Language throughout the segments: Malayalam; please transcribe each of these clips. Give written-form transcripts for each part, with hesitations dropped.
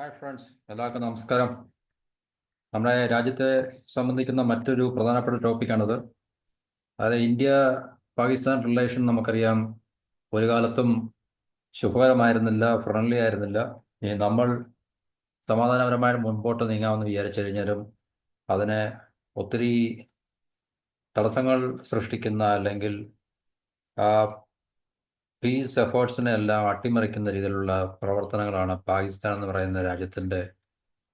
ഹായ് ഫ്രണ്ട്സ്, എല്ലാവർക്കും നമസ്കാരം. നമ്മുടെ രാജ്യത്തെ സംബന്ധിക്കുന്ന മറ്റൊരു പ്രധാനപ്പെട്ട ടോപ്പിക്കാണിത്. അതായത് ഇന്ത്യ പാകിസ്ഥാൻ റിലേഷൻ നമുക്കറിയാം, ഒരു കാലത്തും ശുഭകരമായിരുന്നില്ല, ഫ്രണ്ട്ലി ആയിരുന്നില്ല. ഇനി നമ്മൾ സമാധാനപരമായി മുൻപോട്ട് നീങ്ങാമെന്ന് വിചാരിച്ചു കഴിഞ്ഞാലും അതിനെ ഒത്തിരി തടസ്സങ്ങൾ സൃഷ്ടിക്കുന്ന, അല്ലെങ്കിൽ ആ പീസ് എഫേർട്സിനെ എല്ലാം അട്ടിമറിക്കുന്ന രീതിയിലുള്ള പ്രവർത്തനങ്ങളാണ് പാകിസ്ഥാൻ എന്ന് പറയുന്ന രാജ്യത്തിൻ്റെ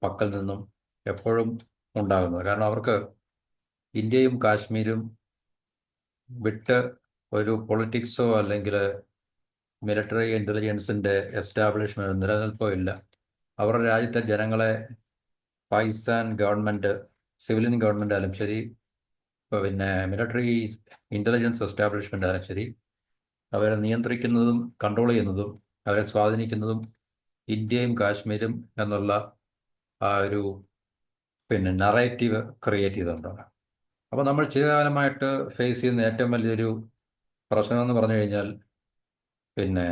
പക്കൽ നിന്നും എപ്പോഴും ഉണ്ടാകുന്നത്. കാരണം അവർക്ക് ഇന്ത്യയും കാശ്മീരും വിട്ട് ഒരു പൊളിറ്റിക്സോ അല്ലെങ്കിൽ മിലിറ്ററി ഇൻ്റലിജൻസിൻ്റെ എസ്റ്റാബ്ലിഷ്മെൻറ്റ് നിലനിൽപ്പോ ഇല്ല. അവരുടെ രാജ്യത്തെ ജനങ്ങളെ പാകിസ്ഥാൻ ഗവൺമെൻറ്, സിവിലിയൻ ഗവൺമെൻറ് ആയാലും ശരി, പിന്നെ മിലിറ്ററി ഇൻ്റലിജൻസ് എസ്റ്റാബ്ലിഷ്മെൻ്റ് ആയാലും ശരി, അവരെ നിയന്ത്രിക്കുന്നതും കൺട്രോൾ ചെയ്യുന്നതും അവരെ സ്വാധീനിക്കുന്നതും ഇന്ത്യയും കാശ്മീരും എന്നുള്ള ആ ഒരു നറേറ്റീവ് ക്രിയേറ്റ് ചെയ്തുകൊണ്ടാണ്. അപ്പോൾ നമ്മൾ ചിരകാലമായിട്ട് ഫേസ് ചെയ്യുന്ന ഏറ്റവും വലിയൊരു പ്രശ്നം എന്ന് പറഞ്ഞു കഴിഞ്ഞാൽ പിന്നെ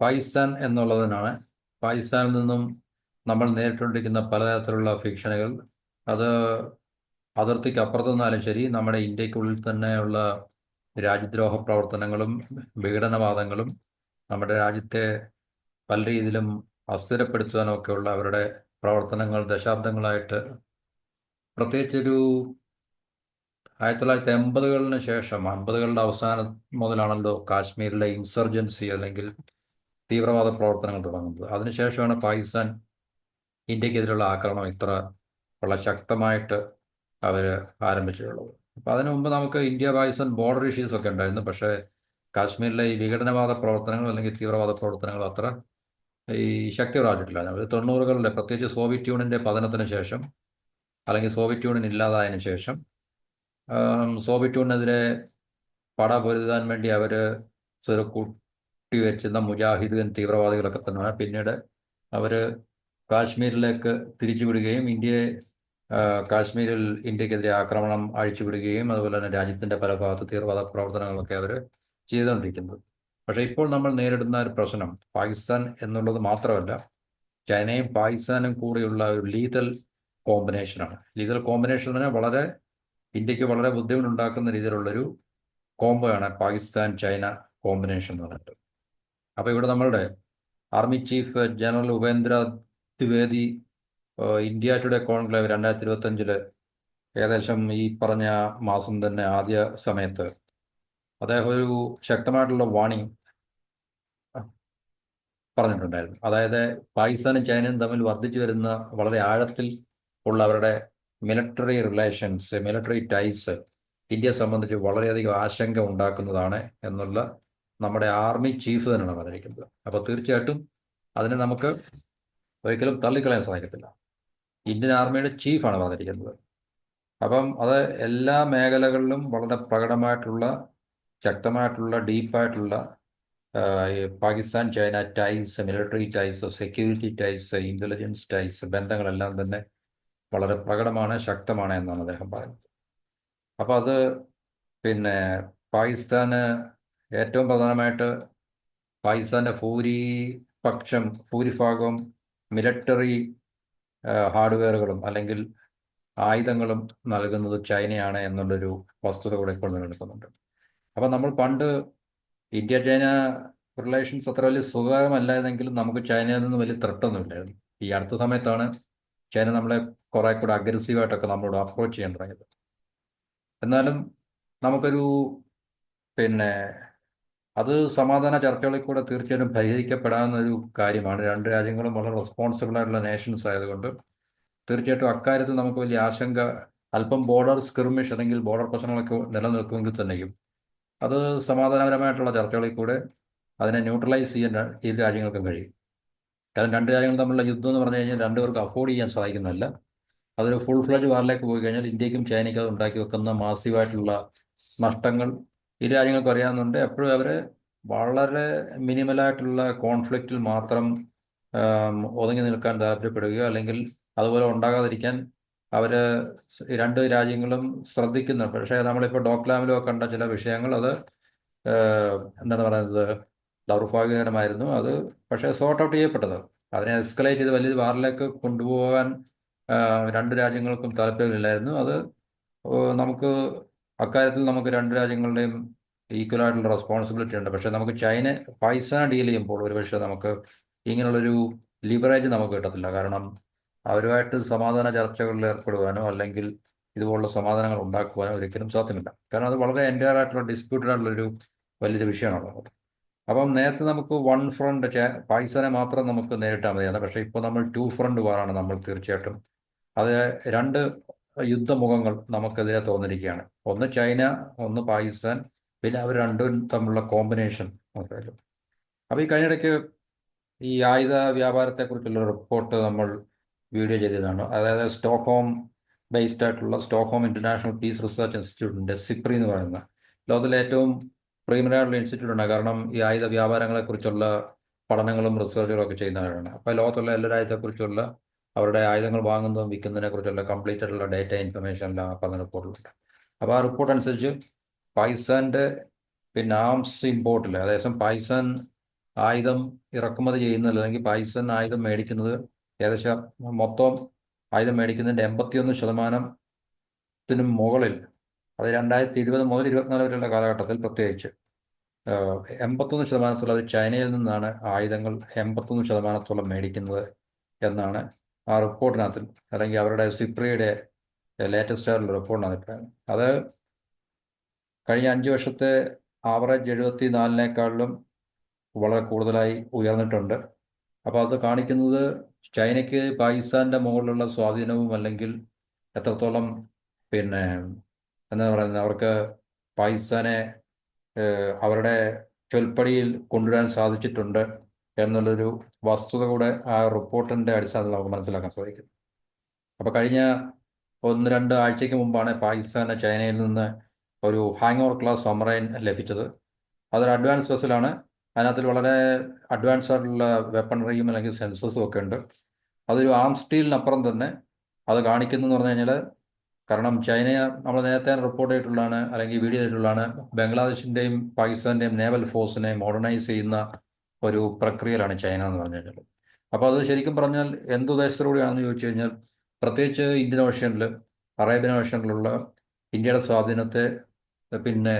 പാകിസ്ഥാൻ എന്നുള്ളതിനാണ്. പാകിസ്ഥാനിൽ നിന്നും നമ്മൾ നേരിട്ടുകൊണ്ടിരിക്കുന്ന പലതരത്തിലുള്ള ഫിക്ഷനുകൾ, അത് അതിർത്തിക്ക് അപ്പുറത്തു നിന്നാലും ശരി, നമ്മുടെ ഇന്ത്യക്കുള്ളിൽ തന്നെയുള്ള രാജ്യദ്രോഹ പ്രവർത്തനങ്ങളും വിഘടനവാദങ്ങളും നമ്മുടെ രാജ്യത്തെ പല രീതിയിലും അസ്ഥിരപ്പെടുത്താനൊക്കെയുള്ള അവരുടെ പ്രവർത്തനങ്ങൾ ദശാബ്ദങ്ങളായിട്ട്, പ്രത്യേകിച്ചൊരു 1980കളിന് ശേഷം, 50കളുടെ അവസാനം മുതലാണല്ലോ കാശ്മീരിലെ ഇൻസർജൻസി അല്ലെങ്കിൽ തീവ്രവാദ പ്രവർത്തനങ്ങൾ തുടങ്ങുന്നത്. അതിനുശേഷമാണ് പാകിസ്ഥാൻ ഇന്ത്യക്കെതിരെയുള്ള ആക്രമണം ഇത്ര വളരെ ശക്തമായിട്ട് അവർ ആരംഭിച്ചിട്ടുള്ളത്. അപ്പോൾ അതിനു മുമ്പ് നമുക്ക് ഇന്ത്യ പാകിസ്ഥാൻ ബോർഡർ ഇഷ്യൂസ് ഒക്കെ ഉണ്ടായിരുന്നു. പക്ഷേ കാശ്മീരിലെ ഈ വിഘടനവാദ പ്രവർത്തനങ്ങൾ അല്ലെങ്കിൽ തീവ്രവാദ പ്രവർത്തനങ്ങൾ അത്ര ഈ ശക്തി പ്രാപിച്ചിട്ടില്ല. അവർ 90കളുടെ, പ്രത്യേകിച്ച് സോവിയറ്റ് യൂണിയൻ്റെ പതനത്തിന് ശേഷം, അല്ലെങ്കിൽ സോവിയറ്റ് യൂണിയൻ ഇല്ലാതായതിനു ശേഷം, സോവിയറ്റ് യൂണിയനെതിരെ പടപൊരുതാൻ വേണ്ടി അവർ കൂട്ടിവെച്ചിരുന്ന മുജാഹിദീൻ തീവ്രവാദികളൊക്കെ തന്നെയാണ് പിന്നീട് അവർ കാശ്മീരിലേക്ക് തിരിച്ചുവിടുകയും കാശ്മീരിൽ ഇന്ത്യക്കെതിരെ ആക്രമണം അഴിച്ചുവിടുകയും അതുപോലെ തന്നെ രാജ്യത്തിൻ്റെ പല ഭാഗത്ത് തീവ്രവാദ പ്രവർത്തനങ്ങളൊക്കെ അവർ ചെയ്തുകൊണ്ടിരിക്കുന്നത്. പക്ഷേ ഇപ്പോൾ നമ്മൾ നേരിടുന്ന ഒരു പ്രശ്നം പാകിസ്ഥാൻ എന്നുള്ളത് മാത്രമല്ല, ചൈനയും പാകിസ്ഥാനും കൂടിയുള്ള ഒരു ലീതൽ കോമ്പിനേഷനാണ്. ലീതൽ കോമ്പിനേഷൻ തന്നെ ഇന്ത്യക്ക് വളരെ ബുദ്ധിമുട്ടുണ്ടാക്കുന്ന രീതിയിലുള്ളൊരു കോംബോയാണ് പാകിസ്ഥാൻ ചൈന കോമ്പിനേഷൻ എന്ന് പറഞ്ഞിട്ട്. അപ്പോൾ ഇവിടെ നമ്മളുടെ army chief general Upendra Dwivedi India today conclave 2025 ഏകദേശം ഈ പറഞ്ഞ മാസം തന്നെ ആദ്യ സമയത്ത് അദ്ദേഹം ഒരു ശക്തമായിട്ടുള്ള വാണിംഗ് പറഞ്ഞിട്ടുണ്ടായിരുന്നു. അതായത് പാകിസ്ഥാനും ചൈനയും തമ്മിൽ വർദ്ധിച്ചു വരുന്ന വളരെ ആഴത്തിൽ ഉള്ള അവരുടെ മിലിറ്ററി റിലേഷൻസ്, മിലിറ്ററി ടൈസ് ഇന്ത്യയെ സംബന്ധിച്ച് വളരെയധികം ആശങ്ക ഉണ്ടാക്കുന്നതാണ് എന്നുള്ള നമ്മുടെ ആർമി ചീഫ് തന്നെയാണ് പറഞ്ഞിരിക്കുന്നത്. അപ്പോൾ തീർച്ചയായിട്ടും അതിനെ നമുക്ക് ഒരിക്കലും തള്ളിക്കളയാൻ സാധിക്കത്തില്ല. ഇന്ത്യൻ ആർമിയുടെ ചീഫാണ് പറഞ്ഞിരിക്കുന്നത്. അപ്പം അത് എല്ലാ മേഖലകളിലും വളരെ പ്രകടമായിട്ടുള്ള, ശക്തമായിട്ടുള്ള, ഡീപ്പായിട്ടുള്ള ഈ Pakistan China ties, military ties, security ties, intelligence ties ബന്ധങ്ങളെല്ലാം തന്നെ വളരെ പ്രകടമാണ്, ശക്തമാണ് എന്നാണ് അദ്ദേഹം പറയുന്നത്. അപ്പോൾ അത് പിന്നെ പാകിസ്ഥാന് ഏറ്റവും പ്രധാനമായിട്ട് പാകിസ്ഥാൻ്റെ ഭൂരിഭാഗവും മിലിറ്ററി ഹാർഡ്വെയറുകളും അല്ലെങ്കിൽ ആയുധങ്ങളും നൽകുന്നത് ചൈനയാണ് എന്നുള്ളൊരു വസ്തുത കൂടെ ഇപ്പോൾ നിലനിൽക്കുന്നുണ്ട്. അപ്പം നമ്മൾ പണ്ട് ഇന്ത്യ ചൈന റിലേഷൻസ് അത്ര വലിയ സുഖകരമല്ലായിരുന്നെങ്കിലും നമുക്ക് ചൈനയിൽ നിന്ന് വലിയ ത്രെട്ടൊന്നുമില്ലായിരുന്നു. ഈ അടുത്ത സമയത്താണ് ചൈന നമ്മളെ കുറെ കൂടെ അഗ്രസീവായിട്ടൊക്കെ നമ്മളോട് അപ്രോച്ച് ചെയ്യാൻ തുടങ്ങിയത്. എന്നാലും നമുക്കൊരു പിന്നെ അത് സമാധാന ചർച്ചകളിൽ കൂടെ തീർച്ചയായിട്ടും പരിഹരിക്കപ്പെടാവുന്ന ഒരു കാര്യമാണ്. രണ്ട് രാജ്യങ്ങളും വളരെ റെസ്പോൺസിബിൾ ആയിട്ടുള്ള നേഷൻസ് ആയതുകൊണ്ട് തീർച്ചയായിട്ടും അക്കാര്യത്തിൽ നമുക്ക് വലിയ ആശങ്ക, അല്പം ബോർഡർ സ്കിർമിഷ് അല്ലെങ്കിൽ ബോർഡർ പ്രശ്നങ്ങളൊക്കെ നിലനിൽക്കുമെങ്കിൽ തന്നെയും അത് സമാധാനപരമായിട്ടുള്ള ചർച്ചകളിൽ കൂടെ അതിനെ ന്യൂട്രലൈസ് ചെയ്യാൻ ഇരു രാജ്യങ്ങൾക്കും കഴിയും. കാരണം രണ്ട് രാജ്യങ്ങൾ തമ്മിലുള്ള യുദ്ധം എന്ന് പറഞ്ഞു കഴിഞ്ഞാൽ രണ്ടുപേർക്ക് അഫോർഡ് ചെയ്യാൻ സാധിക്കുന്നതല്ല. അതൊരു ഫുൾ ഫ്ലഡ്ജ് വാറിലേക്ക് പോയി കഴിഞ്ഞാൽ ഇന്ത്യക്കും ചൈനയ്ക്കും അത് ഉണ്ടാക്കി വെക്കുന്ന മാസീവായിട്ടുള്ള നഷ്ടങ്ങൾ ഇരു രാജ്യങ്ങൾക്കും അറിയാവുന്നുണ്ട്. എപ്പോഴും അവർ വളരെ മിനിമലായിട്ടുള്ള കോൺഫ്ലിക്റ്റിൽ മാത്രം ഒതുങ്ങി നിൽക്കാൻ താല്പര്യപ്പെടുകയോ അല്ലെങ്കിൽ അതുപോലെ ഉണ്ടാകാതിരിക്കാൻ അവർ രണ്ട് രാജ്യങ്ങളും ശ്രദ്ധിക്കുന്നുണ്ട്. പക്ഷേ നമ്മളിപ്പോൾ ഡോക്ലാമിലോ കണ്ട ചില വിഷയങ്ങൾ അത് എന്താണ് പറയുന്നത്, ദൗർഭാഗ്യകരമായിരുന്നു അത്. പക്ഷേ സോർട്ട് ഔട്ട് ചെയ്യപ്പെട്ടത്, അതിനെ എസ്കലേറ്റ് ചെയ്ത് വലിയൊരു വാറിലേക്ക് കൊണ്ടുപോകാൻ രണ്ട് രാജ്യങ്ങൾക്കും താല്പര്യമില്ലായിരുന്നു. അത് നമുക്ക് അക്കാര്യത്തിൽ നമുക്ക് രണ്ട് രാജ്യങ്ങളുടെയും ഈക്വൽ ആയിട്ടുള്ള റെസ്പോൺസിബിലിറ്റി ഉണ്ട്. പക്ഷേ നമുക്ക് പാകിസ്ഥാനെ ഡീൽ ചെയ്യുമ്പോൾ ഒരുപക്ഷെ നമുക്ക് ഇങ്ങനെയുള്ളൊരു ലിവറേജ് നമുക്ക് കിട്ടത്തില്ല. കാരണം അവരുമായിട്ട് സമാധാന ചർച്ചകളിൽ ഏർപ്പെടുവാനോ അല്ലെങ്കിൽ ഇതുപോലുള്ള സമാധാനങ്ങൾ ഉണ്ടാക്കുവാനോ ഒരിക്കലും സാധ്യമല്ല. കാരണം അത് വളരെ എൻ്റയർ ആയിട്ടുള്ള ഡിസ്പ്യൂട്ടഡ് ആയിട്ടുള്ളൊരു വലിയൊരു വിഷയമാണുള്ളത്. അപ്പം നേരത്തെ നമുക്ക് വൺ ഫ്രണ്ട് പാകിസ്ഥാനെ മാത്രം നമുക്ക് നേരിട്ടാൽ മതിയാണ്. പക്ഷേ ഇപ്പോൾ നമ്മൾ ടു ഫ്രണ്ട് വാറാണ് നമ്മൾ തീർച്ചയായിട്ടും. അത് രണ്ട് യുദ്ധമുഖങ്ങൾ നമുക്കെതിരെ തുറന്നിരിക്കുകയാണ്. ഒന്ന് ചൈന, ഒന്ന് പാകിസ്ഥാൻ, പിന്നെ അവർ രണ്ടും തമ്മിലുള്ള കോമ്പിനേഷൻ നോക്കാമല്ലോ. അപ്പോൾ ഈ കഴിഞ്ഞിടയ്ക്ക് ഈ ആയുധ വ്യാപാരത്തെക്കുറിച്ചുള്ള റിപ്പോർട്ട് നമ്മൾ വീഡിയോ ചെയ്തതാണ്. അതായത് സ്റ്റോക്ക്ഹോം ബേസ്ഡ് ആയിട്ടുള്ള സ്റ്റോക്ക്ഹോം ഇന്റർനാഷണൽ പീസ് റിസർച്ച് ഇൻസ്റ്റിറ്റ്യൂട്ടിൻ്റെ സിപ്രി എന്ന് പറയുന്ന ലോകത്തിലെ ഏറ്റവും പ്രീമിയർ ആയിട്ടുള്ള ഇൻസ്റ്റിറ്റ്യൂട്ടാണ്. കാരണം ഈ ആയുധ വ്യാപാരങ്ങളെക്കുറിച്ചുള്ള പഠനങ്ങളും റിസർച്ചുകളും ഒക്കെ ചെയ്യുന്നവരാണ്. അപ്പോൾ ലോകത്തുള്ള എല്ലാ രാജ്യത്തെക്കുറിച്ചുള്ള അവരുടെ ആയുധങ്ങൾ വാങ്ങുന്നതും വിൽക്കുന്നതിനെ കുറിച്ചുള്ള കംപ്ലീറ്റ് ആയിട്ടുള്ള ഡേറ്റ ഇൻഫർമേഷൻ എല്ലാം പറഞ്ഞ റിപ്പോർട്ടിലുണ്ട്. അപ്പോൾ ആ റിപ്പോർട്ട് അനുസരിച്ച് പാകിസ്ഥാൻ്റെ പിന്നെ ആംസ് ഇമ്പോർട്ടിൽ, ഏകദേശം പാകിസ്ഥാൻ ആയുധം ഇറക്കുമതി ചെയ്യുന്നത് അല്ലെങ്കിൽ പാകിസ്ഥാൻ ആയുധം മേടിക്കുന്നത് ഏകദേശം മൊത്തം ആയുധം മേടിക്കുന്നതിൻ്റെ 81%-ത്തിനും മുകളിൽ, അത് 2020 മുതൽ 24 വരെയുള്ള കാലഘട്ടത്തിൽ പ്രത്യേകിച്ച് 81%-ത്തോളം ചൈനയിൽ നിന്നാണ് ആയുധങ്ങൾ 81%-ത്തോളം മേടിക്കുന്നത് എന്നാണ് ആ റിപ്പോർട്ടിനകത്ത്, അല്ലെങ്കിൽ അവരുടെ സിപ്രിയുടെ ലേറ്റസ്റ്റ് ആയിട്ടുള്ള റിപ്പോർട്ടിനകത്ത് പറയുന്നത്. അത് കഴിഞ്ഞ 5 വർഷത്തെ ആവറേജ് 74-നേക്കാളിലും വളരെ കൂടുതലായി ഉയർന്നിട്ടുണ്ട്. അപ്പോൾ അത് കാണിക്കുന്നത് ചൈനയ്ക്ക് പാകിസ്ഥാൻ്റെ മുകളിലുള്ള സ്വാധീനവും അല്ലെങ്കിൽ എത്രത്തോളം പിന്നെ എന്താ പറയുന്നത്, അവർക്ക് പാകിസ്ഥാനെ അവരുടെ ചൊൽപ്പടിയിൽ കൊണ്ടുവരാൻ സാധിച്ചിട്ടുണ്ട് എന്നുള്ളൊരു വസ്തുത കൂടെ ആ റിപ്പോർട്ടിൻ്റെ അടിസ്ഥാനത്തിൽ നമുക്ക് മനസ്സിലാക്കാൻ സാധിക്കും. അപ്പോൾ കഴിഞ്ഞ 1-2 ആഴ്ചയ്ക്ക് മുമ്പാണ് പാകിസ്ഥാന് ചൈനയിൽ നിന്ന് ഒരു ഹാങ് ഓവർ ക്ലാസ് സബ്മറൈൻ ലഭിച്ചത്. അതൊരു അഡ്വാൻസ് വെസലാണ്. അതിനകത്തിൽ വളരെ അഡ്വാൻസ് ആയിട്ടുള്ള വെപ്പണറിയും അല്ലെങ്കിൽ സെൻസസും ഒക്കെ ഉണ്ട്. അതൊരു ആം സ്റ്റീലിനപ്പുറം തന്നെ അത് കാണിക്കുന്നതെന്ന് പറഞ്ഞു കഴിഞ്ഞാൽ, കാരണം ചൈനയെ നമ്മൾ നേരത്തെ റിപ്പോർട്ട് ചെയ്തിട്ടുള്ളതാണ് അല്ലെങ്കിൽ വീഡിയോ ചെയ്തിട്ടുള്ളതാണ്, ബംഗ്ലാദേശിൻ്റെയും പാകിസ്ഥാൻ്റെയും നേവൽ ഫോഴ്സിനെ മോഡേണൈസ് ചെയ്യുന്ന ഒരു പ്രക്രിയയിലാണ് ചൈന എന്ന് പറഞ്ഞു കഴിഞ്ഞാൽ. അപ്പോൾ അത് ശരിക്കും പറഞ്ഞാൽ എന്തുദ്ദേശത്തോടെയാണെന്ന് ചോദിച്ചു കഴിഞ്ഞാൽ, പ്രത്യേകിച്ച് ഇന്ത്യൻ ഓഷ്യനിൽ, അറേബ്യൻ ഓഷ്യനിലുള്ള ഇന്ത്യയുടെ സ്വാധീനത്തെ പിന്നെ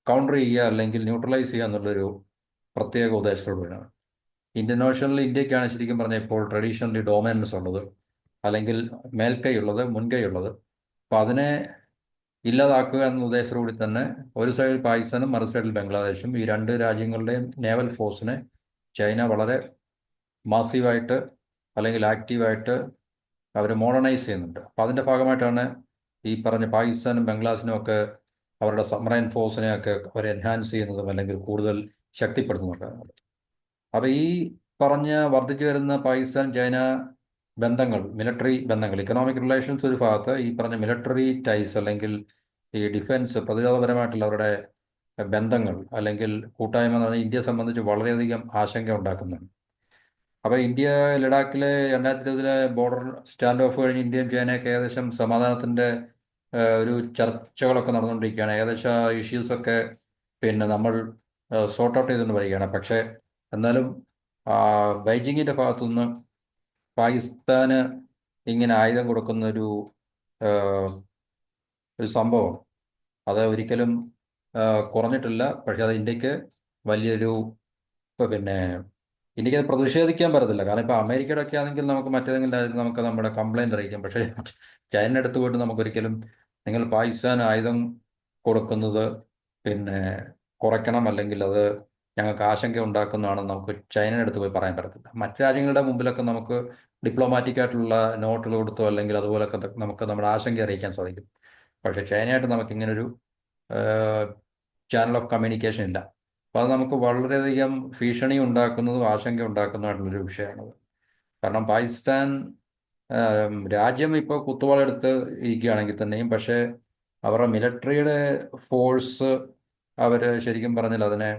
കൗണ്ടർ ചെയ്യുക അല്ലെങ്കിൽ ന്യൂട്രലൈസ് ചെയ്യുക എന്നുള്ളൊരു പ്രത്യേക ഉദ്ദേശത്തോടുകൂടിയാണ്. ഇന്ത്യൻ ഓഷ്യനിൽ ഇന്ത്യക്കാണ് ശരിക്കും പറഞ്ഞാൽ ഇപ്പോൾ ട്രഡീഷണലി ഡോമിനൻസ് ഉള്ളത്, അല്ലെങ്കിൽ മേൽക്കൈയുള്ളത്, മുൻകൈയുള്ളത്. അപ്പോൾ അതിനെ ഇല്ലാതാക്കുക എന്ന ഉദ്ദേശത്തോടുകൂടി തന്നെ ഒരു സൈഡിൽ പാകിസ്ഥാനും മറു സൈഡിൽ ബംഗ്ലാദേശും, ഈ രണ്ട് രാജ്യങ്ങളുടെയും നേവൽ ഫോഴ്സിനെ ചൈന വളരെ മാസീവായിട്ട് അല്ലെങ്കിൽ ആക്റ്റീവായിട്ട് അവർ മോഡേണൈസ് ചെയ്യുന്നുണ്ട്. അപ്പോൾ അതിൻ്റെ ഭാഗമായിട്ടാണ് ഈ പറഞ്ഞ പാകിസ്ഥാനും ബംഗ്ലാദേശിനും ഒക്കെ അവരുടെ സബ്മറൈൻ ഫോഴ്സിനെയൊക്കെ അവർ എൻഹാൻസ് ചെയ്യുന്നതും അല്ലെങ്കിൽ കൂടുതൽ ശക്തിപ്പെടുത്തുന്നുണ്ട്. അപ്പോൾ ഈ പറഞ്ഞ വർദ്ധിച്ചു വരുന്ന പാകിസ്ഥാൻ ചൈന ബന്ധങ്ങൾ, മിലിറ്ററി ബന്ധങ്ങൾ, ഇക്കണോമിക് റിലേഷൻസ് ഒരു ഭാഗത്ത്, ഈ പറഞ്ഞ മിലിറ്ററി ടൈസ് അല്ലെങ്കിൽ ഈ ഡിഫൻസ് പ്രതിരോധപരമായിട്ടുള്ള അവരുടെ ബന്ധങ്ങൾ അല്ലെങ്കിൽ കൂട്ടായ്മ എന്ന് പറഞ്ഞാൽ ഇന്ത്യയെ സംബന്ധിച്ച് വളരെയധികം ആശങ്ക ഉണ്ടാക്കുന്നുണ്ട്. അപ്പോൾ ഇന്ത്യ ലഡാക്കിലെ 2020 ബോർഡർ സ്റ്റാൻഡ് ഓഫ് കഴിഞ്ഞ് ഇന്ത്യയും ചൈനയൊക്കെ ഏകദേശം സമാധാനത്തിൻ്റെ ഒരു ചർച്ചകളൊക്കെ നടന്നുകൊണ്ടിരിക്കുകയാണ്. ഏകദേശം ആ ഇഷ്യൂസൊക്കെ പിന്നെ നമ്മൾ സോർട്ട് ഔട്ട് ചെയ്തുകൊണ്ട് വരികയാണ്. പക്ഷേ എന്നാലും ബൈജിങ്ങിൻ്റെ ഭാഗത്തുനിന്ന് പാകിസ്ഥാന് ഇങ്ങനെ ആയുധം കൊടുക്കുന്ന ഒരു സംഭവം അത് ഒരിക്കലും കുറഞ്ഞിട്ടില്ല. പക്ഷേ അത് ഇന്ത്യക്ക് വലിയൊരു പിന്നെ ഇന്ത്യക്ക് പ്രതിഷേധിക്കാൻ പറ്റത്തില്ല. കാരണം ഇപ്പോൾ അമേരിക്കയുടെ ഒക്കെ ആണെങ്കിൽ നമുക്ക് മറ്റേതെങ്കിലും രാജ്യത്ത് നമുക്ക് നമ്മുടെ കംപ്ലൈൻറ്റ് അറിയിക്കാം. പക്ഷേ ചൈനയുടെ അടുത്ത് പോയിട്ട് നമുക്കൊരിക്കലും നിങ്ങൾ പാകിസ്ഥാൻ ആയുധം കൊടുക്കുന്നത് പിന്നെ കുറയ്ക്കണം, അല്ലെങ്കിൽ അത് ഞങ്ങൾക്ക് ആശങ്ക ഉണ്ടാക്കുന്നതാണെന്ന് നമുക്ക് ചൈനയുടെ അടുത്ത് പോയി പറയാൻ പറ്റത്തില്ല. മറ്റു രാജ്യങ്ങളുടെ മുമ്പിലൊക്കെ നമുക്ക് ഡിപ്ലോമാറ്റിക് ആയിട്ടുള്ള നോട്ടുകൾ കൊടുത്തോ അല്ലെങ്കിൽ അതുപോലൊക്കെ നമുക്ക് നമ്മുടെ ആശങ്ക അറിയിക്കാൻ സാധിക്കും. പക്ഷേ ചൈനയായിട്ട് നമുക്കിങ്ങനൊരു ചാനൽ ഓഫ് കമ്മ്യൂണിക്കേഷൻ ഇല്ല. അപ്പോൾ അത് നമുക്ക് വളരെയധികം ഭീഷണി ഉണ്ടാക്കുന്നതും ആശങ്ക ഉണ്ടാക്കുന്നതുമായിട്ടുള്ളൊരു വിഷയമാണത്. കാരണം പാകിസ്ഥാൻ രാജ്യം ഇപ്പോൾ കുത്തുവാളെടുത്ത് ഇരിക്കുകയാണെങ്കിൽ തന്നെയും, പക്ഷേ അവരുടെ മിലിറ്ററിയുടെ ഫോഴ്സ് അവർ ശരിക്കും പറഞ്ഞാൽ അതിനെ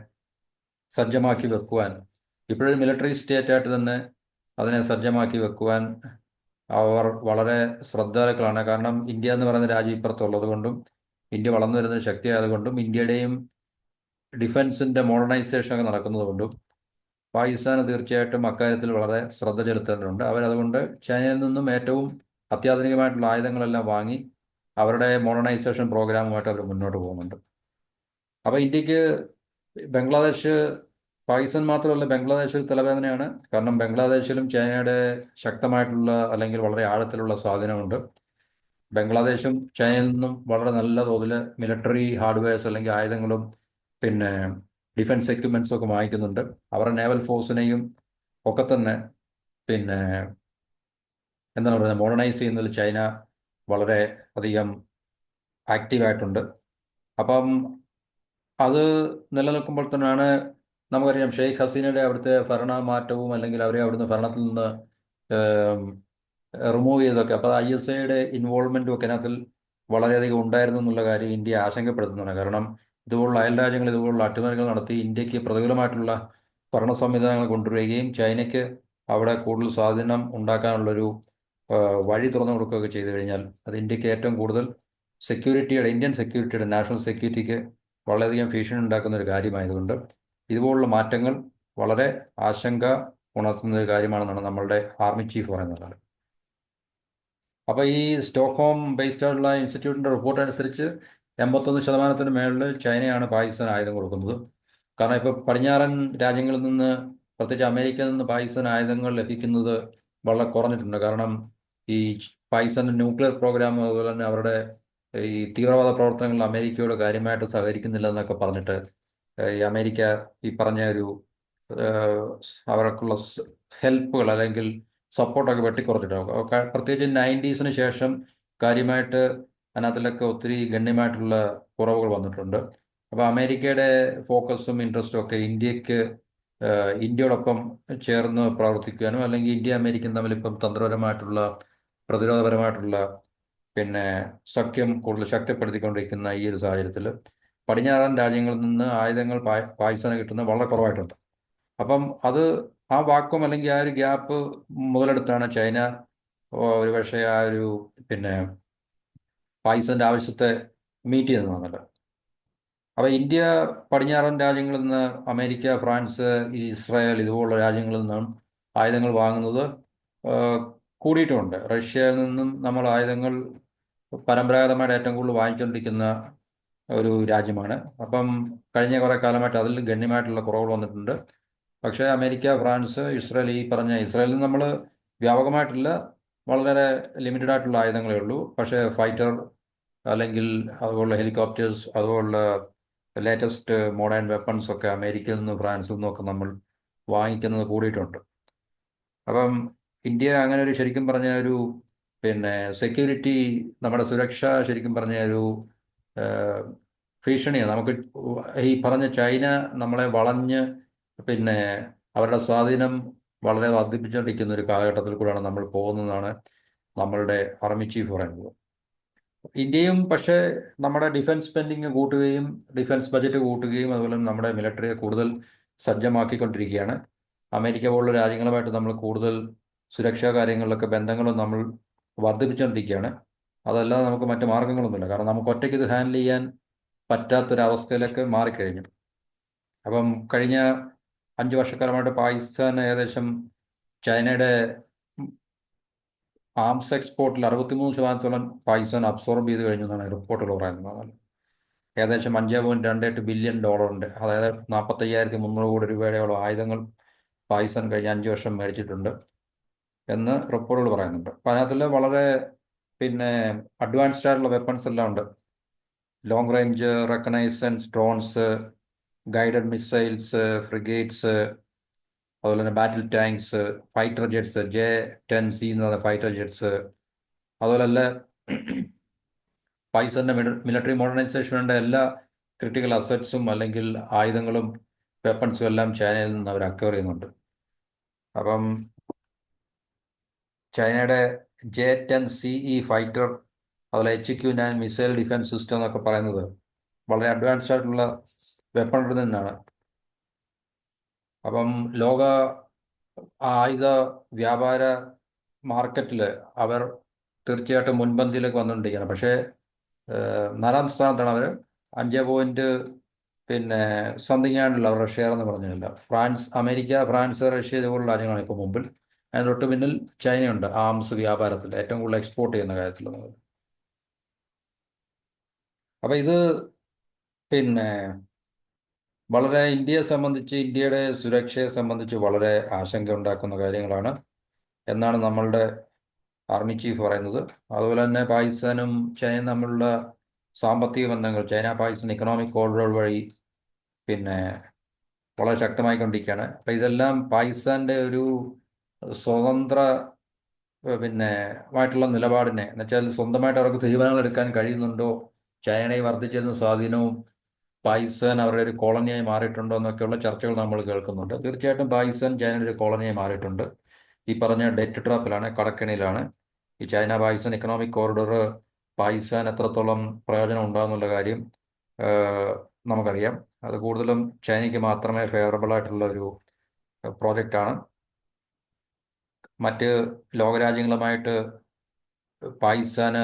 സജ്ജമാക്കി വെക്കുവാൻ, ഇപ്പോഴൊരു മിലിറ്ററി സ്റ്റേറ്റായിട്ട് തന്നെ അതിനെ സജ്ജമാക്കി വെക്കുവാൻ അവർ വളരെ ശ്രദ്ധാലുക്കളാണ്. കാരണം ഇന്ത്യ എന്ന് പറയുന്ന രാജ്യം ഇപ്പുറത്തുള്ളത് കൊണ്ടും ഇന്ത്യ വളർന്നു വരുന്ന ശക്തിയായതുകൊണ്ടും ഇന്ത്യയുടെയും ഡിഫൻസിൻ്റെ മോഡേണൈസേഷൻ ഒക്കെ നടക്കുന്നതുകൊണ്ടും പാകിസ്ഥാന് തീർച്ചയായിട്ടും അക്കാര്യത്തിൽ വളരെ ശ്രദ്ധ ചെലുത്തേണ്ടതുണ്ട്. അവരതുകൊണ്ട് ചൈനയിൽ നിന്നും ഏറ്റവും അത്യാധുനികമായിട്ടുള്ള ആയുധങ്ങളെല്ലാം വാങ്ങി അവരുടെ മോഡേണൈസേഷൻ പ്രോഗ്രാമുമായിട്ട് അവർ മുന്നോട്ട് പോകുന്നുണ്ട്. അപ്പോൾ ഇന്ത്യക്ക് ബംഗ്ലാദേശ്, പാകിസ്ഥാൻ മാത്രമല്ല, ബംഗ്ലാദേശിൽ തലവേദനയാണ്. കാരണം ബംഗ്ലാദേശിലും ചൈനയുടെ ശക്തമായിട്ടുള്ള അല്ലെങ്കിൽ വളരെ ആഴത്തിലുള്ള സ്വാധീനമുണ്ട്. ബംഗ്ലാദേശും ചൈനയിൽ നിന്നും വളരെ നല്ല തോതിൽ മിലിറ്ററി ഹാർഡ്വെയർസ് അല്ലെങ്കിൽ ആയുധങ്ങളും പിന്നെ ഡിഫൻസ് എക്യുപ്മെന്റ്സും ഒക്കെ വാങ്ങിക്കുന്നുണ്ട്. അവരുടെ നേവൽ ഫോഴ്സിനെയും ഒക്കെ തന്നെ പിന്നെ എന്താണ് പറയുന്നത്, മോഡേണൈസ് ചെയ്യുന്നതിൽ ചൈന വളരെ അധികം ആക്റ്റീവായിട്ടുണ്ട്. അപ്പം അത് നിലനിൽക്കുമ്പോൾ തന്നെയാണ് നമുക്കറിയാം ഷെയ്ഖ് ഹസീനയുടെ അവിടുത്തെ ഭരണമാറ്റവും അല്ലെങ്കിൽ അവരെ അവിടുന്ന് ഭരണത്തിൽ നിന്ന് റിമൂവ് ചെയ്തൊക്കെ. അപ്പോൾ ISIയുടെ ഇൻവോൾവ്മെൻറ്റും ഒക്കെ അതിനകത്തിൽ വളരെയധികം ഉണ്ടായിരുന്നു എന്നുള്ള കാര്യം ഇന്ത്യ ആശങ്കപ്പെടുത്തുന്നതാണ്. കാരണം ഇതുപോലുള്ള അയൽ രാജ്യങ്ങൾ ഇതുപോലുള്ള അട്ടിമറികൾ നടത്തി ഇന്ത്യക്ക് പ്രതികൂലമായിട്ടുള്ള ഭരണ സംവിധാനങ്ങൾ കൊണ്ടുവരികയും ചൈനയ്ക്ക് അവിടെ കൂടുതൽ സ്വാധീനം ഉണ്ടാക്കാനുള്ളൊരു വഴി തുറന്നു കൊടുക്കുകയൊക്കെ ചെയ്തു കഴിഞ്ഞാൽ അത് ഇന്ത്യക്ക് ഏറ്റവും കൂടുതൽ സെക്യൂരിറ്റിയുടെ, ഇന്ത്യൻ സെക്യൂരിറ്റിയുടെ, നാഷണൽ സെക്യൂരിറ്റിക്ക് വളരെയധികം ഭീഷണി ഉണ്ടാക്കുന്ന ഒരു കാര്യമായതുകൊണ്ട് ഇതുപോലുള്ള മാറ്റങ്ങൾ വളരെ ആശങ്ക ഉണർത്തുന്ന ഒരു കാര്യമാണെന്നാണ് നമ്മളുടെ ആർമി ചീഫ് പറയുന്നത്. അപ്പോൾ ഈ സ്റ്റോക്ക്ഹോം ബേസ്ഡ് ആയിട്ടുള്ള ഇൻസ്റ്റിറ്റ്യൂട്ടിൻ്റെ റിപ്പോർട്ട് അനുസരിച്ച് 81% മേളിൽ ചൈനയാണ് പാകിസ്ഥാൻ ആയുധം കൊടുക്കുന്നത്. കാരണം ഇപ്പോൾ പടിഞ്ഞാറൻ രാജ്യങ്ങളിൽ നിന്ന്, പ്രത്യേകിച്ച് അമേരിക്കയിൽ നിന്ന് പാകിസ്ഥാൻ ആയുധങ്ങൾ ലഭിക്കുന്നത് വളരെ കുറഞ്ഞിട്ടുണ്ട്. കാരണം ഈ പാകിസ്ഥാൻ്റെ ന്യൂക്ലിയർ പ്രോഗ്രാം, അതുപോലെ തന്നെ അവരുടെ ഈ തീവ്രവാദ പ്രവർത്തനങ്ങളിൽ അമേരിക്കയോട് കാര്യമായിട്ട് സഹകരിക്കുന്നില്ല എന്നൊക്കെ പറഞ്ഞിട്ട് ഈ അമേരിക്ക ഈ പറഞ്ഞ ഒരു അവർക്കുള്ള ഹെൽപ്പുകൾ അല്ലെങ്കിൽ സപ്പോർട്ടൊക്കെ വെട്ടിക്കുറച്ചിട്ടുണ്ട്. പ്രത്യേകിച്ച് 90s ശേഷം കാര്യമായിട്ട് അതിനകത്തിലൊക്കെ ഒത്തിരി ഗണ്യമായിട്ടുള്ള കുറവുകൾ വന്നിട്ടുണ്ട്. അപ്പോൾ അമേരിക്കയുടെ ഫോക്കസും ഇൻട്രസ്റ്റും ഒക്കെ ഇന്ത്യയോടൊപ്പം ചേർന്ന് പ്രവർത്തിക്കാനും അല്ലെങ്കിൽ ഇന്ത്യ അമേരിക്കൻ തമ്മിൽ ഇപ്പം തന്ത്രപരമായിട്ടുള്ള പ്രതിരോധപരമായിട്ടുള്ള പിന്നെ സഖ്യം കൂടുതൽ ശക്തിപ്പെടുത്തിക്കൊണ്ടിരിക്കുന്ന ഈ ഒരു സാഹചര്യത്തിൽ പടിഞ്ഞാറൻ രാജ്യങ്ങളിൽ നിന്ന് ആയുധങ്ങൾ പാകിസ്ഥാന് കിട്ടുന്നത് വളരെ കുറവായിട്ടുണ്ട്. അപ്പം അത് ആ വാക്വം അല്ലെങ്കിൽ ആ ഒരു ഗ്യാപ്പ് മുതലെടുത്താണ് ചൈന ഒരുപക്ഷെ ആ ഒരു പിന്നെ പാകിസ്ഥാൻ്റെ ആവശ്യത്തെ മീറ്റ് ചെയ്ത് വന്നത്. അപ്പോൾ ഇന്ത്യ പടിഞ്ഞാറൻ രാജ്യങ്ങളിൽ നിന്ന്, അമേരിക്ക, ഫ്രാൻസ്, ഇസ്രായേൽ ഇതുപോലുള്ള രാജ്യങ്ങളിൽ നിന്നും ആയുധങ്ങൾ വാങ്ങുന്നത് കൂടിയിട്ടുമുണ്ട്. റഷ്യയിൽ നിന്നും നമ്മൾ ആയുധങ്ങൾ പരമ്പരാഗതമായിട്ട് ഏറ്റവും കൂടുതൽ വാങ്ങിച്ചുകൊണ്ടിരിക്കുന്ന ഒരു രാജ്യമാണ്. അപ്പം കഴിഞ്ഞ കുറേ കാലമായിട്ട് അതിൽ ഗണ്യമായിട്ടുള്ള കുറവുകൾ വന്നിട്ടുണ്ട്. പക്ഷേ അമേരിക്ക, ഫ്രാൻസ്, ഇസ്രായേൽ, ഈ പറഞ്ഞ ഇസ്രായേലിൽ നമ്മൾ വ്യാപകമായിട്ടില്ല, വളരെ ലിമിറ്റഡ് ആയിട്ടുള്ള ആയുധങ്ങളേ ഉള്ളൂ. പക്ഷേ ഫൈറ്റർ അല്ലെങ്കിൽ അതുപോലുള്ള ഹെലികോപ്റ്റേഴ്സ്, അതുപോലുള്ള ലേറ്റസ്റ്റ് മോഡേൺ വെപ്പൺസ് ഒക്കെ അമേരിക്കയിൽ നിന്നും ഫ്രാൻസിൽ നിന്നും ഒക്കെ നമ്മൾ വാങ്ങിക്കുന്നത് കൂടിയിട്ടുണ്ട്. അപ്പം ഇന്ത്യ അങ്ങനെ ഒരു ശരിക്കും പറഞ്ഞ ഒരു പിന്നെ സെക്യൂരിറ്റി, നമ്മുടെ സുരക്ഷ ശരിക്കും പറഞ്ഞ ഒരു ഭീഷണിയാണ്. നമുക്ക് ഈ പറഞ്ഞ ചൈന നമ്മളെ വളഞ്ഞ് പിന്നെ അവരുടെ സ്വാധീനം വളരെ വർദ്ധിപ്പിച്ചുകൊണ്ടിരിക്കുന്ന ഒരു കാലഘട്ടത്തിൽ കൂടെയാണ് നമ്മൾ പോകുന്നതെന്നാണ് നമ്മളുടെ ആർമി ചീഫ് പറയുന്നത്. ഇന്ത്യയും പക്ഷേ നമ്മുടെ ഡിഫൻസ് സ്പെൻഡിങ് കൂട്ടുകയും ഡിഫൻസ് ബജറ്റ് കൂട്ടുകയും അതുപോലെ നമ്മുടെ മിലിറ്ററിയെ കൂടുതൽ സജ്ജമാക്കിക്കൊണ്ടിരിക്കുകയാണ്. അമേരിക്ക പോലുള്ള രാജ്യങ്ങളുമായിട്ട് നമ്മൾ കൂടുതൽ സുരക്ഷാ കാര്യങ്ങളിലൊക്കെ ബന്ധങ്ങളും നമ്മൾ വർദ്ധിപ്പിച്ചുകൊണ്ടിരിക്കുകയാണ്. അതല്ലാതെ നമുക്ക് മറ്റു മാർഗങ്ങളൊന്നുമില്ല. കാരണം നമുക്ക് ഒറ്റയ്ക്ക് ഇത് ഹാൻഡിൽ ചെയ്യാൻ പറ്റാത്തൊരവസ്ഥയിലേക്ക് മാറിക്കഴിഞ്ഞു. അപ്പം കഴിഞ്ഞ 5 വർഷക്കാലമായിട്ട് പാകിസ്ഥാൻ ഏകദേശം ചൈനയുടെ ആംസ് എക്സ്പോർട്ടിൽ 63% പാകിസ്ഥാൻ അബ്സോർബ് ചെയ്ത് കഴിഞ്ഞു എന്നാണ് റിപ്പോർട്ടുകൾ പറയുന്നത്. ഏകദേശം $5.28 ബില്യൺ, അതായത് 45,300 കോടി രൂപയുടെയോളം ആയുധങ്ങൾ പാകിസ്ഥാൻ കഴിഞ്ഞ 5 വർഷം മേടിച്ചിട്ടുണ്ട് എന്ന് റിപ്പോർട്ടുകൾ പറയുന്നുണ്ട്. അപ്പം അതിനകത്തിൽ വളരെ പിന്നെ അഡ്വാൻസ്ഡ് ആയിട്ടുള്ള വെപ്പൺസ് എല്ലാം ഉണ്ട്. Long range reconnaissance drones, guided missiles, frigates, അതുപോലെ തന്നെ ബാറ്റിൽ ടാങ്ക്സ്, ഫൈറ്റർ ജെറ്റ്സ്, J-10C എന്ന് പറയുന്ന ഫൈറ്റർ ജെറ്റ്സ്, അതുപോലെ തന്നെ പാകിസ്ഥാൻ്റെ മിലിറ്ററി മോഡേണൈസേഷൻ്റെ എല്ലാ ക്രിട്ടിക്കൽ അസറ്റ്സും അല്ലെങ്കിൽ ആയുധങ്ങളും വെപ്പൺസും എല്ലാം ചൈനയിൽ നിന്ന് അവർ അക്വയർ ചെയ്യുന്നുണ്ട്. അപ്പം ചൈനയുടെ J-10CE ഫൈറ്റർ, അതുപോലെ HQ-9 മിസൈൽ ഡിഫൻസ് സിസ്റ്റം എന്നൊക്കെ പറയുന്നത് വളരെ അഡ്വാൻസ്ഡ് ആയിട്ടുള്ള വെപ്പൺ തന്നെയാണ്. അപ്പം ലോക ആയുധ വ്യാപാര മാർക്കറ്റിൽ അവർ തീർച്ചയായിട്ടും മുൻപന്തിയിലേക്ക് വന്നുകൊണ്ടിരിക്കുകയാണ്. പക്ഷേ 4ാം സ്ഥാനത്താണ് അവർ. പിന്നെ സംതിങ് ആണല്ലോ അവരുടെ ഷെയർ എന്ന് പറഞ്ഞില്ല. ഫ്രാൻസ്, അമേരിക്ക, ഫ്രാൻസ്, റഷ്യ ഇതുപോലുള്ള രാജ്യങ്ങളാണ് ഇപ്പോൾ മുമ്പിൽ. അതിന് തൊട്ട് പിന്നിൽ ചൈനയുണ്ട് ആംസ് വ്യാപാരത്തിൽ ഏറ്റവും കൂടുതൽ എക്സ്പോർട്ട് ചെയ്യുന്ന കാര്യത്തിൽ. അപ്പോൾ ഇത് പിന്നെ വളരെ ഇന്ത്യയെ സംബന്ധിച്ച്, ഇന്ത്യയുടെ സുരക്ഷയെ സംബന്ധിച്ച് വളരെ ആശങ്ക ഉണ്ടാക്കുന്ന കാര്യങ്ങളാണ് എന്നാണ് നമ്മളുടെ ആർമി ചീഫ് പറയുന്നത്. അതുപോലെ തന്നെ പാകിസ്ഥാനും ചൈനയും തമ്മിലുള്ള സാമ്പത്തിക ബന്ധങ്ങൾ, ചൈന പാകിസ്ഥാൻ ഇക്കണോമിക് കോറിഡോർ വഴി പിന്നെ വളരെ ശക്തമായിക്കൊണ്ടിരിക്കുകയാണ്. അപ്പം ഇതെല്ലാം പാകിസ്ഥാൻ്റെ ഒരു സ്വതന്ത്ര പിന്നെ ആയിട്ടുള്ള നിലപാടിനെ, എന്നുവെച്ചാൽ സ്വന്തമായിട്ട് അവർക്ക് തീരുമാനങ്ങൾ എടുക്കാൻ കഴിയുന്നുണ്ടോ, ചൈനയെ വർദ്ധിച്ചിരുന്ന സ്വാധീനവും പാകിസ്ഥാൻ അവരുടെ ഒരു കോളനിയായി മാറിയിട്ടുണ്ടോ എന്നൊക്കെയുള്ള ചർച്ചകൾ നമ്മൾ കേൾക്കുന്നുണ്ട്. തീർച്ചയായിട്ടും പാകിസ്ഥാൻ ചൈനയുടെ ഒരു കോളനിയായി മാറിയിട്ടുണ്ട്. ഈ പറഞ്ഞ ഡെറ്റ് ട്രാപ്പിലാണ്, കടക്കെണിയിലാണ്. ഈ China Pakistan economic corridor Pakistan എത്രത്തോളം പ്രയോജനം ഉണ്ടാകുന്നുള്ള കാര്യം നമുക്കറിയാം. അത് കൂടുതലും ചൈനയ്ക്ക് മാത്രമേ ഫേവറബിൾ ആയിട്ടുള്ള ഒരു പ്രോജക്റ്റാണ്. മറ്റ് ലോകരാജ്യങ്ങളുമായിട്ട് പാകിസ്ഥാന്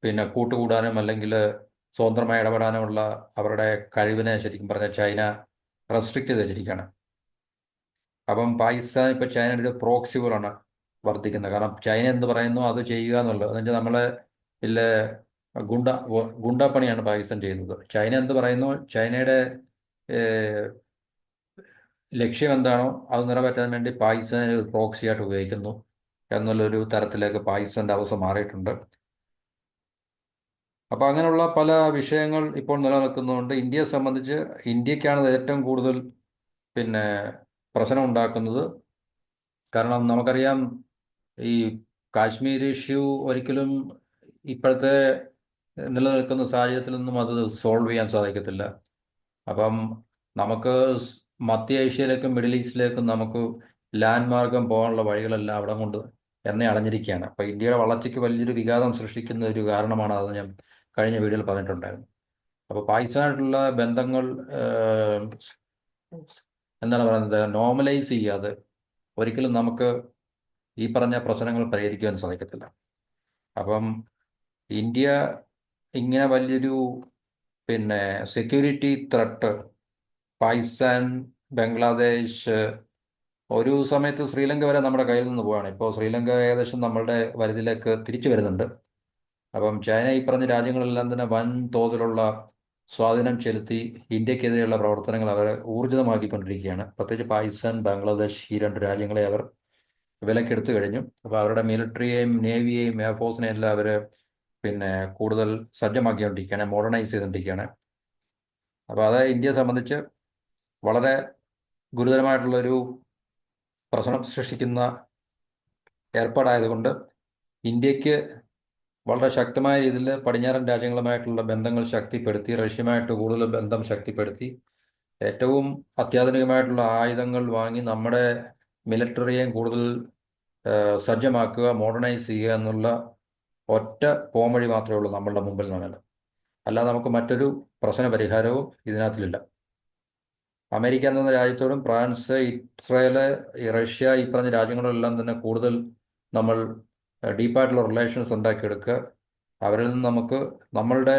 പിന്നെ കൂട്ടുകൂടാനും അല്ലെങ്കിൽ സ്വതന്ത്രമായി ഇടപെടാനുമുള്ള അവരുടെ കഴിവിനെ ശരിക്കും പറഞ്ഞാൽ ചൈന റെസ്ട്രിക്റ്റ് ചെയ്ത് വെച്ചിരിക്കുകയാണ്. അപ്പം പാകിസ്ഥാൻ ഇപ്പോൾ ചൈനയുടെ ഒരു പ്രോക്സി പോലാണ് വർദ്ധിക്കുന്നത്. കാരണം ചൈന എന്ത് പറയുന്നു അത് ചെയ്യുക എന്നുള്ളത്, എന്ന് വെച്ചാൽ നമ്മളെ ഇല്ല ഗുണ്ടാപ്പണിയാണ് പാകിസ്ഥാൻ ചെയ്യുന്നത്. ചൈന എന്ത് പറയുന്നു, ചൈനയുടെ ലക്ഷ്യം എന്താണോ അത് നിറവേറ്റാൻ വേണ്ടി പാകിസ്ഥാനെ ഒരു പ്രോക്സിയായിട്ട് ഉപയോഗിക്കുന്നു എന്നുള്ളൊരു തരത്തിലേക്ക് പാകിസ്ഥാൻ്റെ അവസ്ഥ മാറിയിട്ടുണ്ട്. അപ്പോൾ അങ്ങനെയുള്ള പല വിഷയങ്ങൾ ഇപ്പോൾ നിലനിൽക്കുന്നുണ്ട്. ഇന്ത്യയെ സംബന്ധിച്ച് ഇന്ത്യക്കാണ് ഇത് ഏറ്റവും കൂടുതൽ പിന്നെ പ്രശ്നം ഉണ്ടാക്കുന്നത്. കാരണം നമുക്കറിയാം, ഈ കാശ്മീർ ഇഷ്യൂ ഒരിക്കലും ഇപ്പോഴത്തെ നിലനിൽക്കുന്ന സാഹചര്യത്തിൽ നിന്നും അത് സോൾവ് ചെയ്യാൻ സാധിക്കത്തില്ല. അപ്പം നമുക്ക് മധ്യ ഏഷ്യയിലേക്കും മിഡിൽ ഈസ്റ്റിലേക്കും നമുക്ക് ലാൻഡ് മാർഗം പോകാനുള്ള വഴികളെല്ലാം അവിടെ കൊണ്ട് എണ്ണ അടഞ്ഞിരിക്കുകയാണ്. അപ്പോൾ ഇന്ത്യയുടെ വളർച്ചയ്ക്ക് വലിയൊരു വിഘാതം സൃഷ്ടിക്കുന്ന ഒരു കാരണമാണ് അത് ഞാൻ കഴിഞ്ഞ വീഡിയോയിൽ പറഞ്ഞിട്ടുണ്ടായിരുന്നു. അപ്പോൾ പാകിസ്ഥാനായിട്ടുള്ള ബന്ധങ്ങൾ എന്താണ് പറയുന്നത്, നോർമലൈസ് ചെയ്യാതെ ഒരിക്കലും നമുക്ക് ഈ പറഞ്ഞ പ്രശ്നങ്ങൾ പരിഹരിക്കുവാൻ സാധിക്കത്തില്ല. അപ്പം ഇന്ത്യ ഇങ്ങനെ വലിയൊരു പിന്നെ സെക്യൂരിറ്റി ത്രട്ട്, പാകിസ്ഥാൻ, ബംഗ്ലാദേശ്, ഒരു സമയത്ത് ശ്രീലങ്ക വരെ നമ്മുടെ കയ്യിൽ നിന്ന് പോവുകയാണ്. ഇപ്പോൾ ശ്രീലങ്ക ഏകദേശം നമ്മളുടെ വരുതിയിലേക്ക് തിരിച്ചു വരുന്നുണ്ട്. അപ്പം ചൈന ഈ പറഞ്ഞ രാജ്യങ്ങളെല്ലാം തന്നെ വൻ തോതിലുള്ള സ്വാധീനം ചെലുത്തി ഇന്ത്യക്കെതിരെയുള്ള പ്രവർത്തനങ്ങൾ അവർ ഊർജിതമാക്കിക്കൊണ്ടിരിക്കുകയാണ്. പ്രത്യേകിച്ച് പാകിസ്ഥാൻ, ബംഗ്ലാദേശ്, ഈ രണ്ട് രാജ്യങ്ങളെ അവർ വിലക്കെടുത്തു കഴിഞ്ഞു. അപ്പോൾ അവരുടെ മിലിറ്ററിയെയും നേവിയെയും എയർഫോഴ്സിനെയും എല്ലാം അവർ പിന്നെ കൂടുതൽ സജ്ജമാക്കിക്കൊണ്ടിരിക്കുകയാണ്, മോഡേണൈസ് ചെയ്തുകൊണ്ടിരിക്കുകയാണ്. അപ്പോൾ അത് ഇന്ത്യയെ സംബന്ധിച്ച് വളരെ ഗുരുതരമായിട്ടുള്ളൊരു പ്രശ്നം സൃഷ്ടിക്കുന്ന ഏർപ്പാടായതുകൊണ്ട് ഇന്ത്യക്ക് വളരെ ശക്തമായ രീതിയിൽ പടിഞ്ഞാറൻ രാജ്യങ്ങളുമായിട്ടുള്ള ബന്ധങ്ങൾ ശക്തിപ്പെടുത്തി, റഷ്യയുമായിട്ട് കൂടുതൽ ബന്ധം ശക്തിപ്പെടുത്തി, ഏറ്റവും അത്യാധുനികമായിട്ടുള്ള ആയുധങ്ങൾ വാങ്ങി നമ്മുടെ മിലിറ്ററിയെയും കൂടുതൽ സജ്ജമാക്കുക, മോഡേണൈസ് ചെയ്യുക എന്നുള്ള ഒറ്റ പോംവഴി മാത്രമേ ഉള്ളൂ നമ്മളുടെ മുമ്പിൽ നിന്നത്. അല്ലാതെ നമുക്ക് മറ്റൊരു പ്രശ്ന പരിഹാരവും ഇതിനകത്തിലില്ല. അമേരിക്ക എന്ന രാജ്യത്തോടും ഫ്രാൻസ്, ഇസ്രായേല്, റഷ്യ, ഈ പറഞ്ഞ രാജ്യങ്ങളെല്ലാം തന്നെ കൂടുതൽ നമ്മൾ ഡീപ്പായിട്ടുള്ള റിലേഷൻസ് ഉണ്ടാക്കിയെടുക്കുക. അവരിൽ നിന്ന് നമുക്ക് നമ്മളുടെ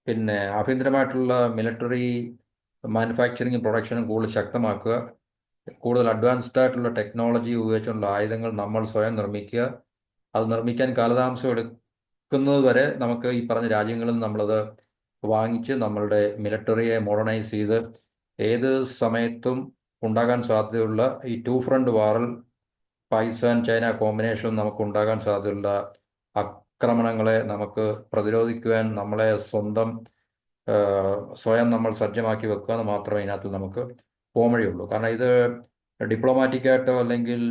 പിന്നെ ആഭ്യന്തരമായിട്ടുള്ള മിലിറ്ററി മാനുഫാക്ചറിങ്ങും പ്രൊഡക്ഷനും കൂടുതൽ ശക്തമാക്കുക. കൂടുതൽ അഡ്വാൻസ്ഡ് ആയിട്ടുള്ള ടെക്നോളജി ഉപയോഗിച്ചുള്ള ആയുധങ്ങൾ നമ്മൾ സ്വയം നിർമ്മിക്കുക. അത് നിർമ്മിക്കാൻ കാലതാമസം എടുക്കുന്നത് വരെ നമുക്ക് ഈ പറഞ്ഞ രാജ്യങ്ങളിൽ നമ്മളത് വാങ്ങിച്ച് നമ്മളുടെ മിലിറ്ററിയെ മോഡേണൈസ് ചെയ്ത് ഏത് സമയത്തും ഉണ്ടാകാൻ സാധ്യതയുള്ള ഈ ടു ഫ്രണ്ട് വാറിൽ പാകിസ്ഥാൻ ചൈന കോമ്പിനേഷൻ നമുക്ക് ഉണ്ടാകാൻ സാധ്യതയുള്ള ആക്രമണങ്ങളെ നമുക്ക് പ്രതിരോധിക്കുവാൻ നമ്മളെ സ്വയം നമ്മൾ സജ്ജമാക്കി വെക്കുക എന്ന് മാത്രമേ ഇതിനകത്ത് നമുക്ക് പോംവഴിയുള്ളൂ. കാരണം ഇത് ഡിപ്ലോമാറ്റിക്കായിട്ടോ അല്ലെങ്കിൽ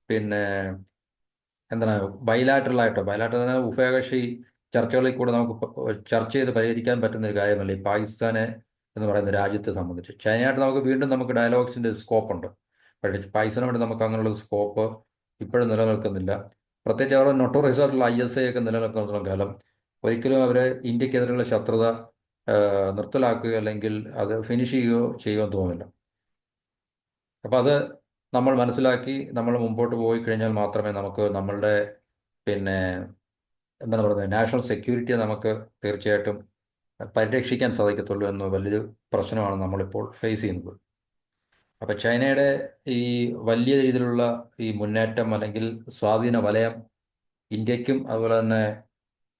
പിന്നെ എന്താണ് ബൈലാറ്ററൽ ഉഭയകക്ഷി ചർച്ചകളിൽ കൂടെ നമുക്ക് ചർച്ച ചെയ്ത് പരിഹരിക്കാൻ പറ്റുന്ന ഒരു കാര്യമല്ല ഈ പാകിസ്ഥാനെ എന്ന് പറയുന്ന രാജ്യത്തെ സംബന്ധിച്ച്. ചൈനയായിട്ട് നമുക്ക് വീണ്ടും നമുക്ക് ഡയലോഗ്സിൻ്റെ സ്കോപ്പ് ഉണ്ട്. പക്ഷേ പാകിസ്ഥാനുമായിട്ട് നമുക്ക് അങ്ങനെയുള്ള സ്കോപ്പ് ഇപ്പോഴും നിലനിൽക്കുന്നില്ല. പ്രത്യേകിച്ച് അവരുടെ നൊട്ടോറിയസ് ആയിട്ടുള്ള ISI ഒക്കെ നിലനിൽക്കുന്നിടത്തോളം കാലം ഒരിക്കലും അവർ ഇന്ത്യക്കെതിരെയുള്ള ശത്രുത നിർത്തലാക്കുകയോ അല്ലെങ്കിൽ അത് ഫിനിഷ് ചെയ്യുകയോ ചെയ്യുമെന്ന് തോന്നുന്നില്ല. അപ്പോൾ അത് നമ്മൾ മനസ്സിലാക്കി നമ്മൾ മുമ്പോട്ട് പോയി കഴിഞ്ഞാൽ മാത്രമേ നമുക്ക് നമ്മളുടെ പിന്നെ എന്താണ് പറയുന്നത് നാഷണൽ സെക്യൂരിറ്റിയെ നമുക്ക് തീർച്ചയായിട്ടും പരിരക്ഷിക്കാൻ സാധിക്കത്തുള്ളൂ എന്ന വലിയൊരു പ്രശ്നമാണ് നമ്മളിപ്പോൾ ഫേസ് ചെയ്യുന്നത്. അപ്പോൾ ചൈനയുടെ ഈ വലിയ രീതിയിലുള്ള ഈ മുന്നേറ്റം അല്ലെങ്കിൽ സ്വാധീന വലയം ഇന്ത്യക്കും അതുപോലെ തന്നെ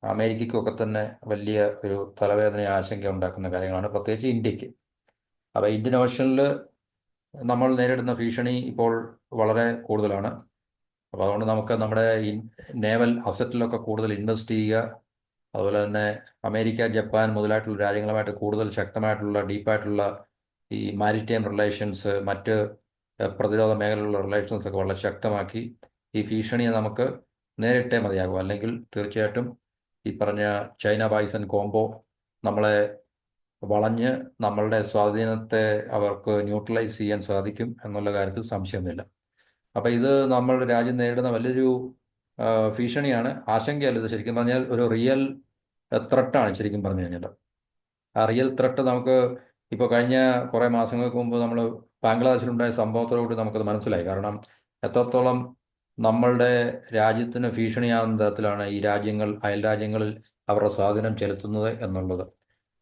അമേരിക്കയ്ക്കും ഒക്കെ തന്നെ വലിയ ഒരു തലവേദന ആശങ്ക ഉണ്ടാക്കുന്ന കാര്യങ്ങളാണ്, പ്രത്യേകിച്ച് ഇന്ത്യക്ക്. അപ്പോൾ ഇന്ത്യൻ ഓഷനിൽ നമ്മൾ നേരിടുന്ന ഭീഷണി ഇപ്പോൾ വളരെ കൂടുതലാണ്. അപ്പോൾ അതുകൊണ്ട് നമുക്ക് നമ്മുടെ നേവൽ അസറ്റിലൊക്കെ കൂടുതൽ ഇൻവെസ്റ്റ് ചെയ്യുക, അതുപോലെ തന്നെ അമേരിക്ക, ജപ്പാൻ മുതലായിട്ടുള്ള രാജ്യങ്ങളുമായിട്ട് കൂടുതൽ ശക്തമായിട്ടുള്ള ഡീപ്പായിട്ടുള്ള ഈ മാരിടൈം റിലേഷൻസ്, മറ്റ് പ്രതിരോധ മേഖലയിലുള്ള റിലേഷൻസ് ഒക്കെ വളരെ ശക്തമാക്കി ഈ ഭീഷണിയെ നമുക്ക് നേരിട്ടേ മതിയാകും. അല്ലെങ്കിൽ തീർച്ചയായിട്ടും ഈ പറഞ്ഞ ചൈന പാകിസ്ഥാൻ കോംബോ നമ്മളെ വളഞ്ഞ് നമ്മളുടെ സ്വാധീനത്തെ അവർക്ക് ന്യൂട്രലൈസ് ചെയ്യാൻ സാധിക്കും എന്നുള്ള കാര്യത്തിൽ സംശയമൊന്നുമില്ല. അപ്പോൾ ഇത് നമ്മളുടെ രാജ്യം നേരിടുന്ന വലിയൊരു ഭീഷണിയാണ്, ആശങ്കയല്ല. ഇത് ശരിക്കും പറഞ്ഞാൽ ഒരു റിയൽ ത്രെട്ടാണ് ശരിക്കും പറഞ്ഞു കഴിഞ്ഞാൽ. ആ റിയൽ ത്രെട്ട് നമുക്ക് ഇപ്പോൾ കഴിഞ്ഞ കുറേ മാസങ്ങൾക്ക് മുമ്പ് നമ്മൾ ബാംഗ്ലാദേശിലുണ്ടായ സംഭവത്തോടുകൂടി നമുക്കത് മനസ്സിലായി. കാരണം എത്രത്തോളം നമ്മളുടെ രാജ്യത്തിന് ഭീഷണിയാകുന്ന തരത്തിലാണ് ഈ രാജ്യങ്ങൾ അയൽ രാജ്യങ്ങളിൽ അവരുടെ സ്വാധീനം ചെലുത്തുന്നത് എന്നുള്ളത്.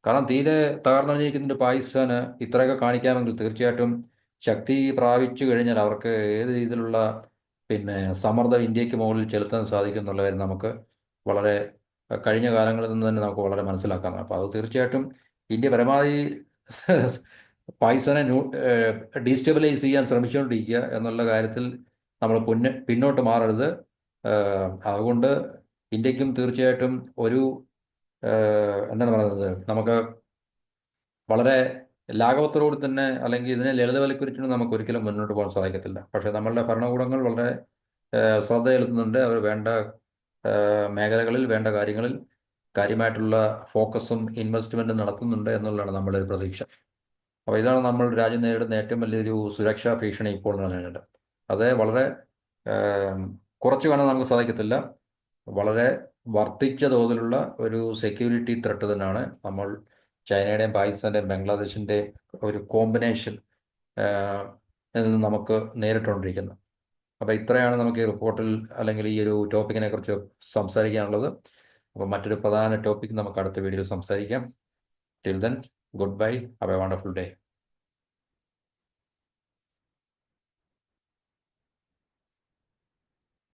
കാരണം തീരെ തകർന്നടിഞ്ഞിരിക്കുന്ന പാകിസ്ഥാന് ഇത്രയൊക്കെ കാണിക്കാമെങ്കിൽ തീർച്ചയായിട്ടും ശക്തി പ്രാപിച്ചു കഴിഞ്ഞാൽ അവർക്ക് ഏത് രീതിയിലുള്ള സമ്മർദ്ദം ഇന്ത്യക്ക് മുകളിൽ ചെലുത്താൻ സാധിക്കും എന്നുള്ള കാര്യം നമുക്ക് വളരെ കഴിഞ്ഞ കാലങ്ങളിൽ നിന്ന് തന്നെ നമുക്ക് വളരെ മനസ്സിലാക്കാം. അപ്പോൾ അത് തീർച്ചയായിട്ടും ഇന്ത്യ പരമാവധി പാകിസ്ഥാനെ ഡീസ്റ്റെബിലൈസ് ചെയ്യാൻ ശ്രമിച്ചുകൊണ്ടിരിക്കുക എന്നുള്ള കാര്യത്തിൽ നമ്മൾ പിന്നോട്ട് മാറരുത്. അതുകൊണ്ട് ഇന്ത്യക്കും തീർച്ചയായിട്ടും ഒരു എന്താണ് പറയുന്നത്, നമുക്ക് വളരെ ലാഘവത്തോടുകൂടി തന്നെ അല്ലെങ്കിൽ ഇതിനെ ലളിതവൽക്കരിച്ചിട്ട് നമുക്ക് ഒരിക്കലും മുന്നോട്ട് പോകാൻ സാധിക്കത്തില്ല. പക്ഷേ നമ്മളുടെ ഭരണകൂടങ്ങൾ വളരെ ശ്രദ്ധ ചെലുത്തുന്നുണ്ട്. അവർ വേണ്ട മേഖലകളിൽ വേണ്ട കാര്യങ്ങളിൽ കാര്യമായിട്ടുള്ള ഫോക്കസും ഇൻവെസ്റ്റ്മെൻറ്റും നടത്തുന്നുണ്ട് എന്നുള്ളതാണ് നമ്മുടെ ഒരു പ്രതീക്ഷ. അപ്പോൾ ഇതാണ് നമ്മൾ രാജ്യം നേരിടുന്ന ഏറ്റവും വലിയൊരു സുരക്ഷാ ഭീഷണി ഇപ്പോൾ നിലനിൽക്കുന്നത്. അത് വളരെ കുറച്ച് കാണാൻ നമുക്ക് സാധിക്കത്തില്ല. വളരെ വർദ്ധിച്ച തോതിലുള്ള ഒരു സെക്യൂരിറ്റി ത്രെട്ട് തന്നെയാണ് നമ്മൾ ചൈനയുടെയും പാകിസ്ഥാൻ്റെയും ബംഗ്ലാദേശിൻ്റെയും ഒരു കോമ്പിനേഷൻ നിന്ന് നമുക്ക് നേരിട്ടുകൊണ്ടിരിക്കുന്നത്. അപ്പോൾ ഇത്രയാണ് നമുക്ക് ഈ റിപ്പോർട്ടിൽ അല്ലെങ്കിൽ ഈ ഒരു ടോപ്പിക്കിനെ കുറിച്ച് സംസാരിക്കാനുള്ളത്. അപ്പോൾ മറ്റൊരു പ്രധാന ടോപ്പിക് നമുക്ക് അടുത്ത വീഡിയോയിൽ സംസാരിക്കാം. Till then, good bye, have A wonderful day.